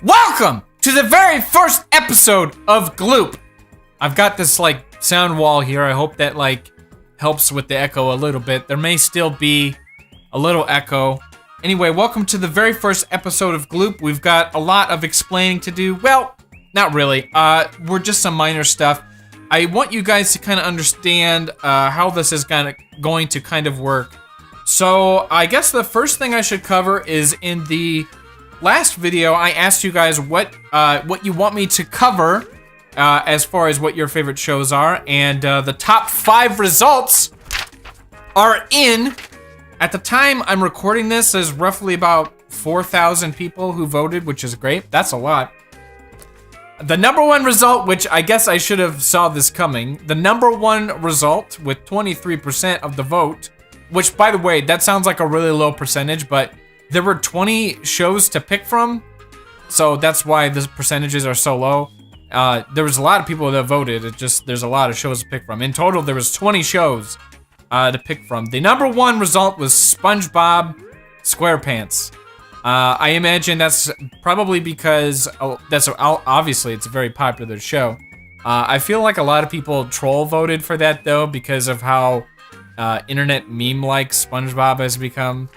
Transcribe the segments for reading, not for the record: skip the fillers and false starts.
Welcome to the very first episode of Gloop. I've got this like sound wall here. I hope that like helps with the echo a little bit. There may still be a little echo. Anyway, welcome to the very first episode of Gloop. We've got a lot of explaining to do. Well, not really. We're just some minor stuff. I want you guys to kind of understand how this is going to kind of work. So I guess the first thing I should cover is in the last video, I asked you guys what you want me to cover as far as what your favorite shows are, and the top 5 results are in. At the time I'm recording this, there's roughly about 4,000 people who voted, which is great. That's a lot. The number 1 result, which I guess I should have saw this coming, the number 1 result with 23% of the vote, which by the way, that sounds like a really low percentage, but there were 20 shows to pick from, so that's why the percentages are so low. There was a lot of people that voted. There's a lot of shows to pick from. In total, there was 20 shows to pick from. The number 1 result was Spongebob Squarepants. I imagine that's probably because obviously it's a very popular show. I feel like a lot of people troll voted for that though because of how internet meme-like SpongeBob has become.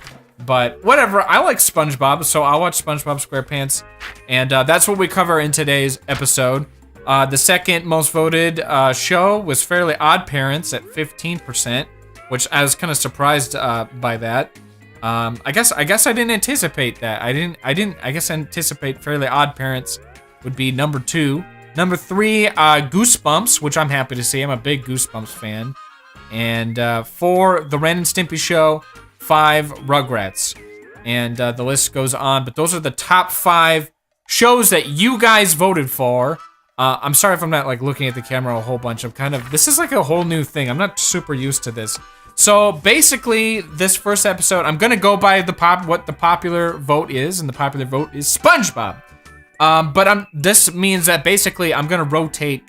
But whatever, I like SpongeBob, so I'll watch SpongeBob SquarePants, and that's what we cover in today's episode. The second most voted show was Fairly Odd Parents at 15%, which I was kind of surprised by that. I guess I didn't anticipate that. I guess anticipate Fairly Odd Parents would be number 2. Number 3, Goosebumps, which I'm happy to see. I'm a big Goosebumps fan. And 4, The Ren and Stimpy Show. 5, Rugrats. And the list goes on, but those are the top 5 shows that you guys voted for. I'm sorry if I'm not like looking at the camera a whole bunch. This is like a whole new thing. I'm not super used to this. So basically, this first episode, I'm gonna go by what the popular vote is, and the popular vote is SpongeBob. But this means that basically I'm gonna rotate.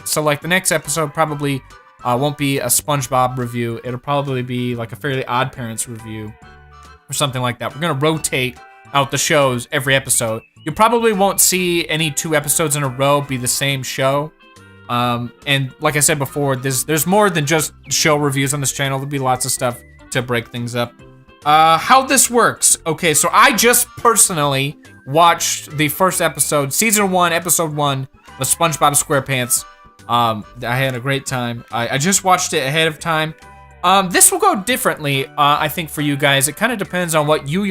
So like the next episode probably won't be a SpongeBob review. It'll probably be like a Fairly Odd Parents review or something like that. We're gonna rotate out the shows every episode. You probably won't see any 2 episodes in a row be the same show. And like I said before, there's more than just show reviews on this channel. There'll be lots of stuff to break things up. How this works. Okay, so I just personally watched the first episode, season 1, episode 1 of SpongeBob SquarePants. I had a great time. I just watched it ahead of time. This will go differently, I think, for you guys. It kind of depends on what you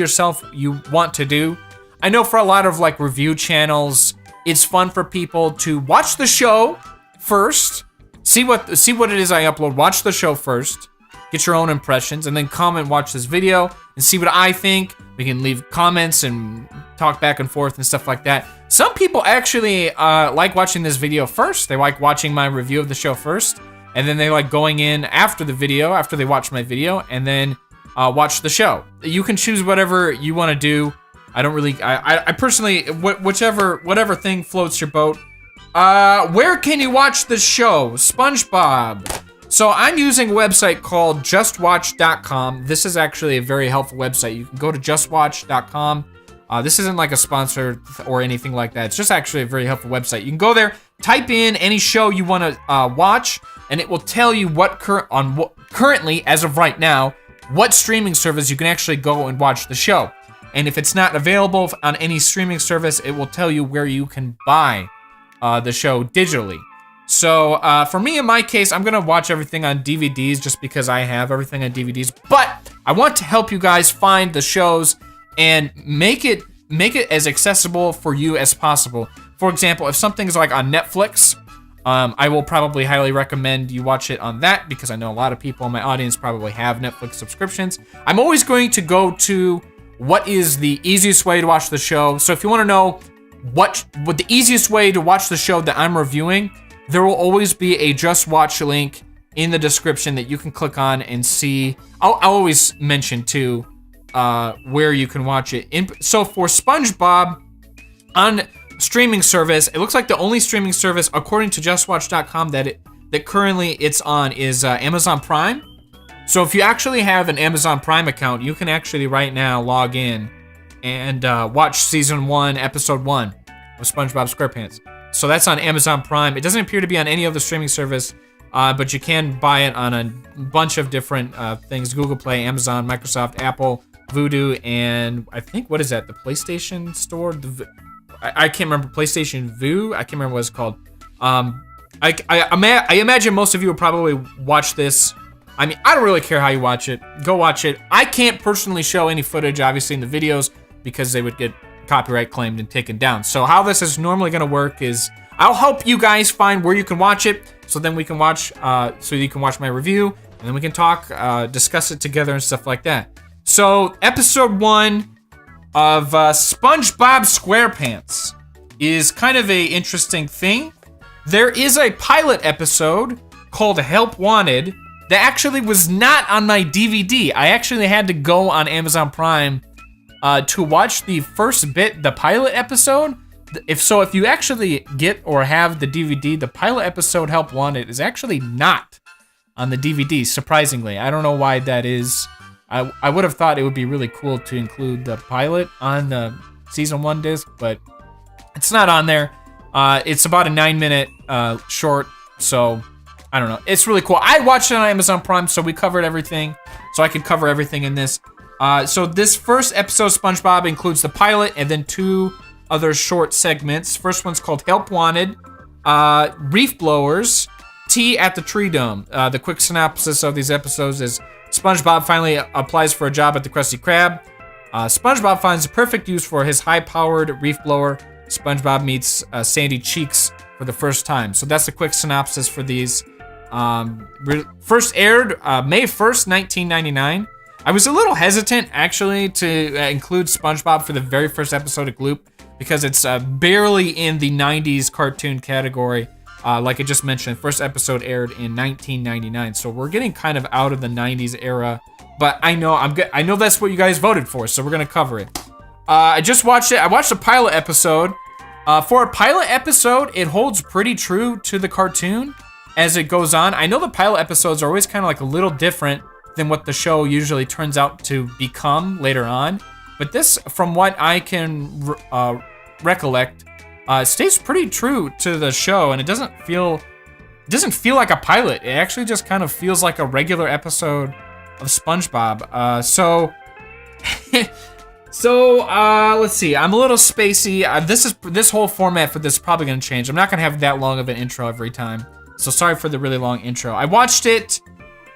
want to do. I know for a lot of like review channels, it's fun for people to watch the show first, see what it is I upload, watch the show first, get your own impressions, and then comment, watch this video, and see what I think. We can leave comments and talk back and forth and stuff like that. Some people actually like watching this video first. They like watching my review of the show first, and then they like going in after the video, after they watch my video, and then watch the show. You can choose whatever you want to do. I personally, whatever thing floats your boat. Where can you watch the show? SpongeBob. So I'm using a website called justwatch.com. This is actually a very helpful website. You can go to justwatch.com. This isn't like a sponsor or anything like that. It's just actually a very helpful website. You can go there, type in any show you want to watch, and it will tell you currently, as of right now, what streaming service you can actually go and watch the show. And if it's not available on any streaming service, it will tell you where you can buy the show digitally. So for me, in my case, I'm gonna watch everything on DVDs just because I have everything on DVDs. But I want to help you guys find the shows and make it as accessible for you as possible. For example, if something's like on Netflix, I will probably highly recommend you watch it on that because I know a lot of people in my audience probably have Netflix subscriptions. I'm always going to go to what is the easiest way to watch the show. So if you want to know what the easiest way to watch the show that I'm reviewing, there will always be a Just Watch link in the description that you can click on and see. I'll always mention too where you can watch it. So for SpongeBob on streaming service, it looks like the only streaming service, according to JustWatch.com, that currently it's on is Amazon Prime. So if you actually have an Amazon Prime account, you can actually right now log in and watch season 1, episode 1 of SpongeBob SquarePants. So that's on Amazon Prime. It doesn't appear to be on any other streaming service, but you can buy it on a bunch of different things: Google Play, Amazon, Microsoft, Apple, Vudu, and I think, what is that? The PlayStation Store? I can't remember. PlayStation Vue? I can't remember what it's called. I imagine most of you will probably watch this. I mean, I don't really care how you watch it. Go watch it. I can't personally show any footage, obviously, in the videos because they would get copyright claimed and taken down. So how this is normally going to work is I'll help you guys find where you can watch it, so then we can watch, so you can watch my review, and then we can talk, discuss it together and stuff like that. So episode 1 of SpongeBob SquarePants is kind of a interesting thing. There is a pilot episode called Help Wanted that actually was not on my DVD. I actually had to go on Amazon Prime to watch the first bit, the pilot episode. If you actually get or have the DVD, the pilot episode Help Wanted is actually not on the DVD, surprisingly. I don't know why that is. I would have thought it would be really cool to include the pilot on the season 1 disc, but it's not on there. It's about a 9-minute short, so I don't know. It's really cool. I watched it on Amazon Prime, so we covered everything. So I could cover everything in this. So this first episode of SpongeBob includes the pilot and then 2 other short segments. First one's called Help Wanted, Reef Blowers, Tea at the Tree Dome. The quick synopsis of these episodes is SpongeBob finally applies for a job at the Krusty Krab. SpongeBob finds the perfect use for his high-powered reef blower. SpongeBob meets Sandy Cheeks for the first time. So that's a quick synopsis for these. First aired May 1st, 1999. I was a little hesitant, actually, to include SpongeBob for the very first episode of Gloop because it's barely in the 90s cartoon category. Like I just mentioned, first episode aired in 1999, so we're getting kind of out of the 90s era. But I know I know that's what you guys voted for, so we're gonna cover it. I just watched it. I watched the pilot episode. For a pilot episode, it holds pretty true to the cartoon as it goes on. I know the pilot episodes are always kind of like a little different than what the show usually turns out to become later on. But this, from what I can recollect, stays pretty true to the show, and it doesn't feel like a pilot. It actually just kind of feels like a regular episode of SpongeBob. So let's see. I'm a little spacey. This whole format for this is probably gonna change. I'm not gonna have that long of an intro every time. So sorry for the really long intro. I watched it.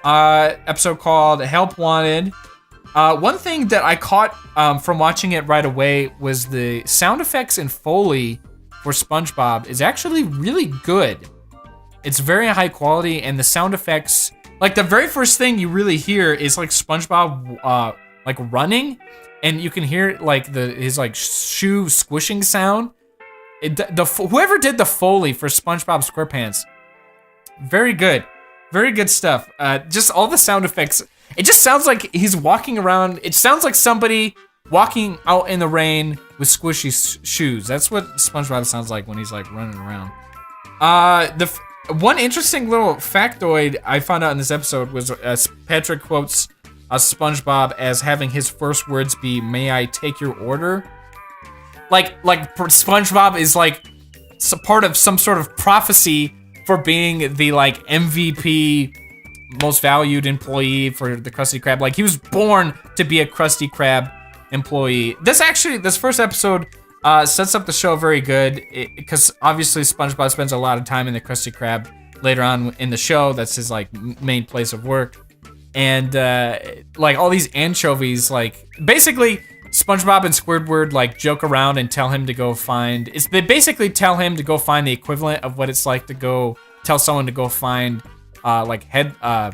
Episode called Help Wanted. One thing that I caught from watching it right away was the sound effects and Foley for SpongeBob is actually really good. It's very high quality, and the sound effects, like the very first thing you really hear is like SpongeBob like running, and you can hear like his like shoe squishing sound. Whoever did the Foley for SpongeBob SquarePants, very good stuff. Just all the sound effects. It just sounds like he's walking around. It sounds like somebody walking out in the rain with squishy shoes. That's what SpongeBob sounds like when he's like running around. One interesting little factoid I found out in this episode was Patrick quotes SpongeBob as having his first words be, "May I take your order?" Like SpongeBob is like part of some sort of prophecy for being the like MVP, most valued employee for the Krusty Krab. Like he was born to be a Krusty Krab employee. This first episode sets up the show very good because obviously SpongeBob spends a lot of time in the Krusty Krab later on in the show. That's his like main place of work. And like all these anchovies, like basically SpongeBob and Squidward like joke around and tell him to go find. They basically tell him to go find the equivalent of what it's like to go tell someone to go find like headlight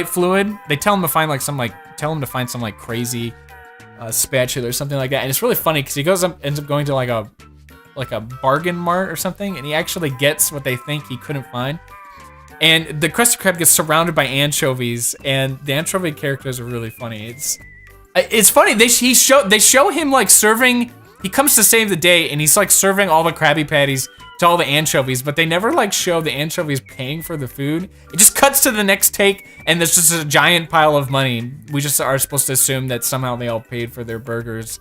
fluid. They tell him to find some crazy spatula or something like that. And it's really funny because he ends up going to like a bargain mart or something, and he actually gets what they think he couldn't find. And the Krusty Krab gets surrounded by anchovies, and the anchovy characters are really funny. It's funny. They show him like serving. He comes to save the day, and he's like serving all the Krabby Patties to all the anchovies, but they never like show the anchovies paying for the food. It just cuts to the next take, and there's just a giant pile of money. We just are supposed to assume that somehow they all paid for their burgers.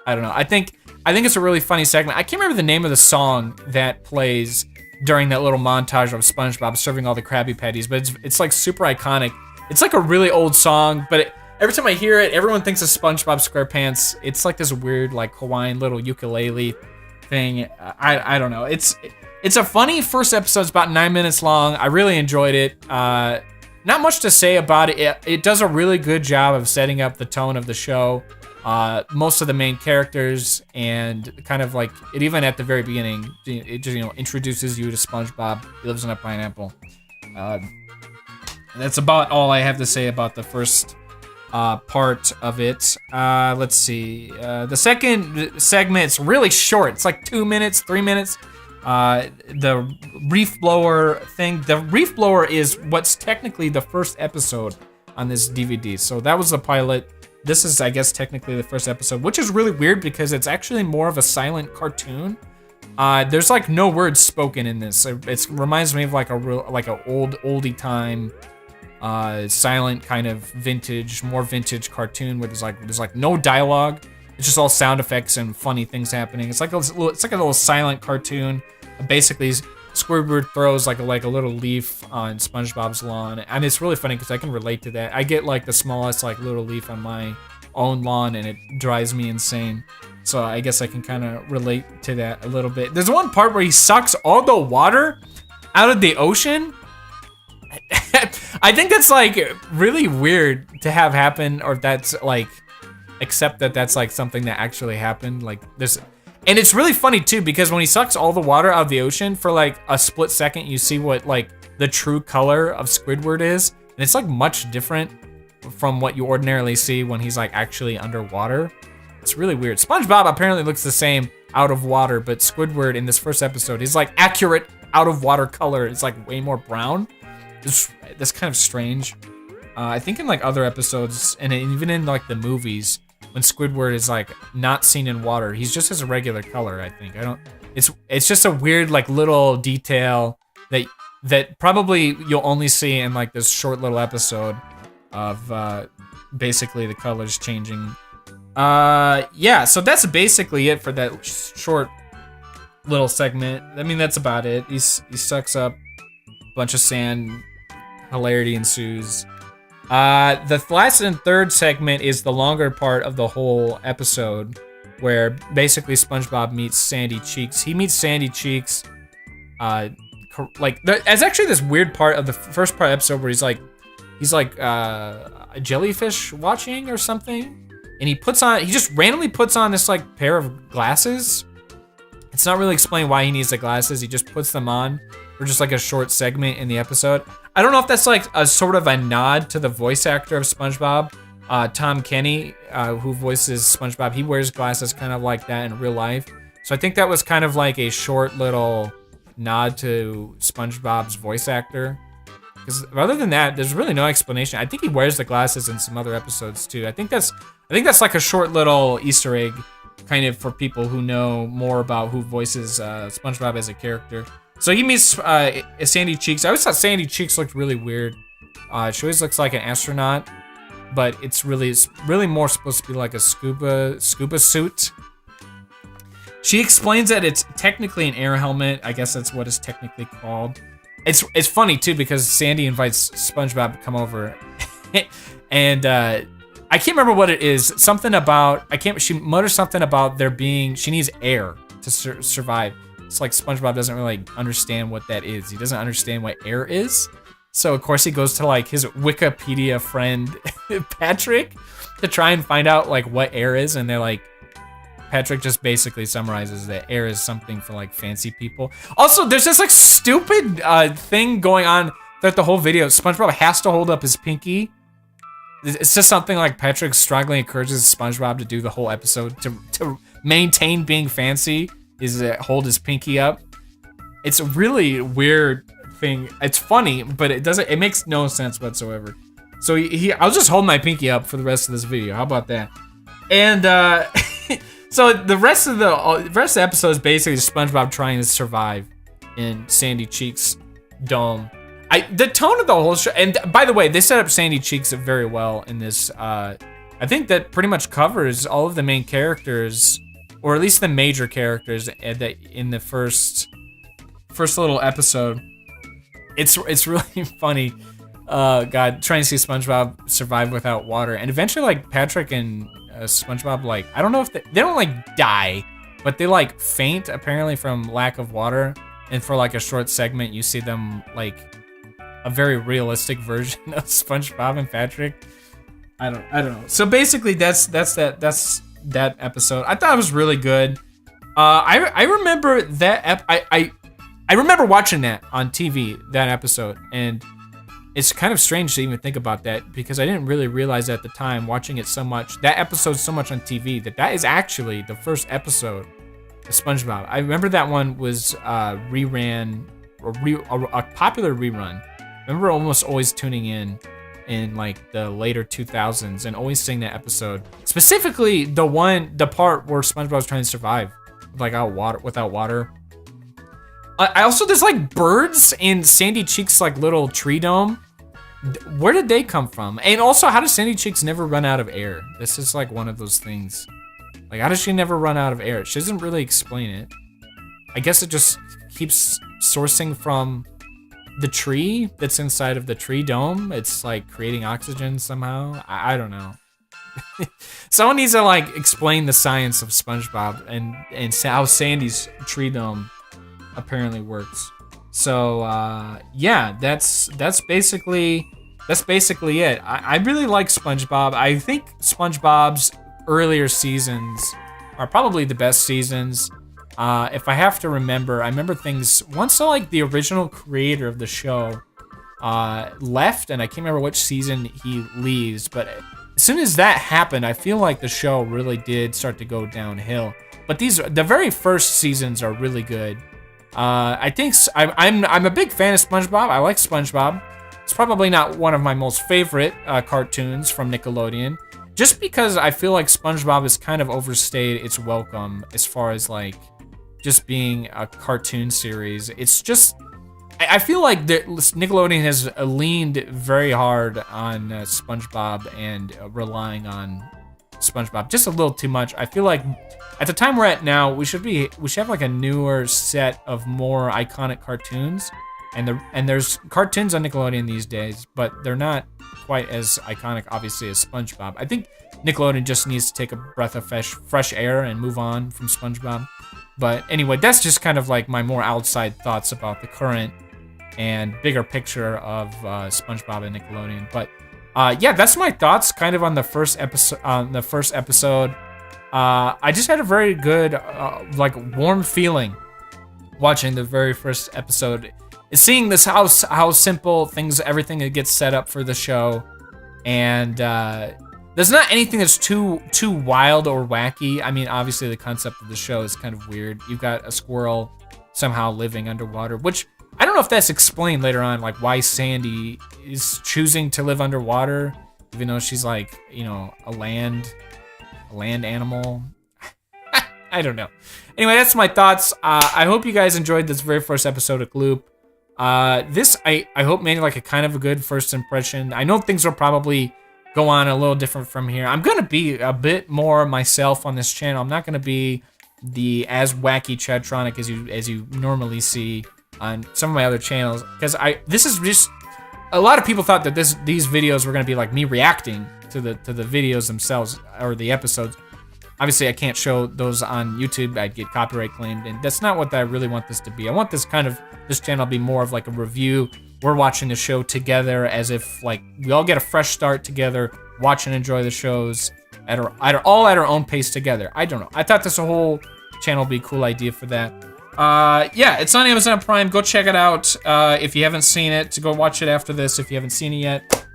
I don't know. I think it's a really funny segment. I can't remember the name of the song that plays during that little montage of SpongeBob serving all the Krabby Patties, but it's like super iconic. It's like a really old song, but every time I hear it, everyone thinks of SpongeBob SquarePants. It's like this weird, like Hawaiian little ukulele thing. I don't know. It's a funny first episode. It's about 9 minutes long. I really enjoyed it. Not much to say about it. It does a really good job of setting up the tone of the show. Most of the main characters, and kind of like it, even at the very beginning, it just, introduces you to SpongeBob. He lives in a pineapple. That's about all I have to say about the first part of it. Let's see. The second segment, it's really short. It's like 2 minutes, 3 minutes. The reef blower thing. The reef blower is what's technically the first episode on this DVD. So that was the pilot. This is, I guess, technically the first episode, which is really weird because it's actually more of a silent cartoon. There's like no words spoken in this. It reminds me of like a oldie time, silent kind of more vintage cartoon where there's like no dialogue. It's just all sound effects and funny things happening. It's like a little silent cartoon. Basically, Squidward throws like a little leaf on SpongeBob's lawn, and it's really funny because I can relate to that. I get like the smallest like little leaf on my own lawn, and it drives me insane. So I guess I can kind of relate to that a little bit. There's one part where he sucks all the water out of the ocean. I think that's like really weird to have happen, or that's like, except that that's like something that actually happened. Like this. And it's really funny too, because when he sucks all the water out of the ocean, for like a split second, you see what like the true color of Squidward is. And it's like much different from what you ordinarily see when he's like actually underwater. It's really weird. SpongeBob apparently looks the same out of water, but Squidward in this first episode, he's like accurate out of water color. It's like way more brown. That's kind of strange. I think in like other episodes, and even in like the movies, when Squidward is like not seen in water, he's just his regular color, I think. It's just a weird like little detail that probably you'll only see in like this short little episode of basically the colors changing. Yeah, so that's basically it for that short little segment. I mean, that's about it. He sucks up a bunch of sand, hilarity ensues. The last and third segment is the longer part of the whole episode, where basically SpongeBob meets Sandy Cheeks. He meets Sandy Cheeks, there's actually this weird part of the first part of the episode where he's like a jellyfish watching or something, and he just randomly puts on this like pair of glasses. It's not really explained why he needs the glasses. He just puts them on for just like a short segment in the episode. I don't know if that's like a sort of a nod to the voice actor of SpongeBob, Tom Kenny, who voices SpongeBob. He wears glasses kind of like that in real life. So I think that was kind of like a short little nod to SpongeBob's voice actor. Because other than that, there's really no explanation. I think he wears the glasses in some other episodes too. I think that's like a short little Easter egg, kind of for people who know more about who voices SpongeBob as a character. So he meets Sandy Cheeks. I always thought Sandy Cheeks looked really weird. She always looks like an astronaut, but it's really more supposed to be like a scuba suit. She explains that it's technically an air helmet. I guess that's what it's technically called. It's funny too because Sandy invites SpongeBob to come over, and I can't remember what it is. Something about she mutters something about she needs air to survive. It's like SpongeBob doesn't really understand what that is. He doesn't understand what air is. So of course he goes to like his Wikipedia friend Patrick to try and find out like what air is, and they're like, Patrick just basically summarizes that air is something for like fancy people. Also, there's this like stupid thing going on throughout the whole video. SpongeBob has to hold up his pinky. It's just something like Patrick strongly encourages SpongeBob to do the whole episode to maintain being fancy. Is hold his pinky up. It's a really weird thing. It's funny, but it makes no sense whatsoever. So I'll just hold my pinky up for the rest of this video. How about that? And so the rest of the episode is basically SpongeBob trying to survive in Sandy Cheeks' dome. The tone of the whole show, and by the way, they set up Sandy Cheeks very well in this. I think that pretty much covers all of the main characters, or at least the major characters in the first little episode. It's really funny. God, trying to see SpongeBob survive without water, and eventually, like, Patrick and SpongeBob, like, I don't know if they don't like die, but they like faint apparently from lack of water. And for like a short segment, you see them like a very realistic version of SpongeBob and Patrick. I don't know. So basically, that's that episode. I thought it was really good. I remember that. I remember watching that on TV, that episode, and it's kind of strange to even think about that because I didn't really realize at the time watching it so much, that episode so much on TV, that is actually the first episode of SpongeBob. I remember that one was reran, or a popular rerun. I remember almost always tuning in like the later 2000s and always seeing that episode. Specifically the part where SpongeBob was trying to survive without water. I also, there's like birds in Sandy Cheeks' like little tree dome. Where did they come from? And also, how does Sandy Cheeks never run out of air? This is like one of those things. Like, how does she never run out of air? She doesn't really explain it. I guess it just keeps sourcing from the tree that's inside of the tree dome. It's like creating oxygen somehow. I don't know. Someone needs to like explain the science of SpongeBob and how Sandy's tree dome apparently works. So yeah, that's basically it. I really like SpongeBob. I think SpongeBob's earlier seasons are probably the best seasons. If I have to remember, I remember things once like the original creator of the show left, and I can't remember which season he leaves, but as soon as that happened, I feel like the show really did start to go downhill. But the very first seasons are really good. I think I'm a big fan of SpongeBob. I like SpongeBob. It's probably not one of my most favorite cartoons from Nickelodeon, just because I feel like SpongeBob has kind of overstayed its welcome as far as like just being a cartoon series. It's just, I feel like Nickelodeon has leaned very hard on SpongeBob and relying on SpongeBob just a little too much. I feel like at the time we're at now, we should have like a newer set of more iconic cartoons, and there's cartoons on Nickelodeon these days, but they're not quite as iconic, obviously, as SpongeBob. I think Nickelodeon just needs to take a breath of fresh air and move on from SpongeBob. But anyway, that's just kind of like my more outside thoughts about the current and bigger picture of SpongeBob and Nickelodeon. But yeah, that's my thoughts kind of on the first episode. I just had a very good, like, warm feeling watching the very first episode. Seeing this how simple everything that gets set up for the show, and there's not anything that's too wild or wacky. I mean, obviously the concept of the show is kind of weird. You've got a squirrel somehow living underwater, which I don't know if that's explained later on, like why Sandy is choosing to live underwater, even though she's like, you know, a land animal. I don't know. Anyway, that's my thoughts. I hope you guys enjoyed this very first episode of Gloop. This, I hope, made like a kind of a good first impression. I know things will probably go on a little different from here. I'm gonna be a bit more myself on this channel. I'm not gonna be as wacky Chadtronic as you normally see on some of my other channels, because this is just, a lot of people thought that these videos were gonna be like me reacting to the videos themselves or the episodes. Obviously, I can't show those on YouTube. I'd get copyright claimed, and that's not what I really want this to be. I want this channel to be more of like a review. We're watching the show together as if like we all get a fresh start together, watch and enjoy the shows all at our own pace together. I don't know. I thought this whole channel would be a cool idea for that. Yeah, it's on Amazon Prime. Go check it out if you haven't seen it. To go watch it after this if you haven't seen it yet.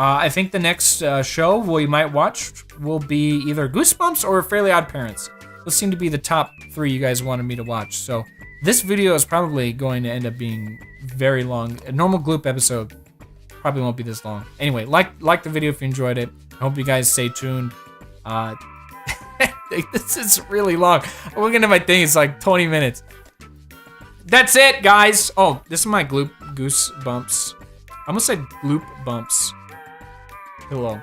I think the next show we might watch will be either Goosebumps or Fairly Odd Parents. Those seem to be the top 3 you guys wanted me to watch. So this video is probably going to end up being very long. A normal Gloop episode probably won't be this long. Anyway, like the video if you enjoyed it. I hope you guys stay tuned. This is really long. I'm looking at my thing, it's like 20 minutes. That's it, guys. Oh, this is my Gloop Goose Bumps. I almost said Gloop Bumps. Hello.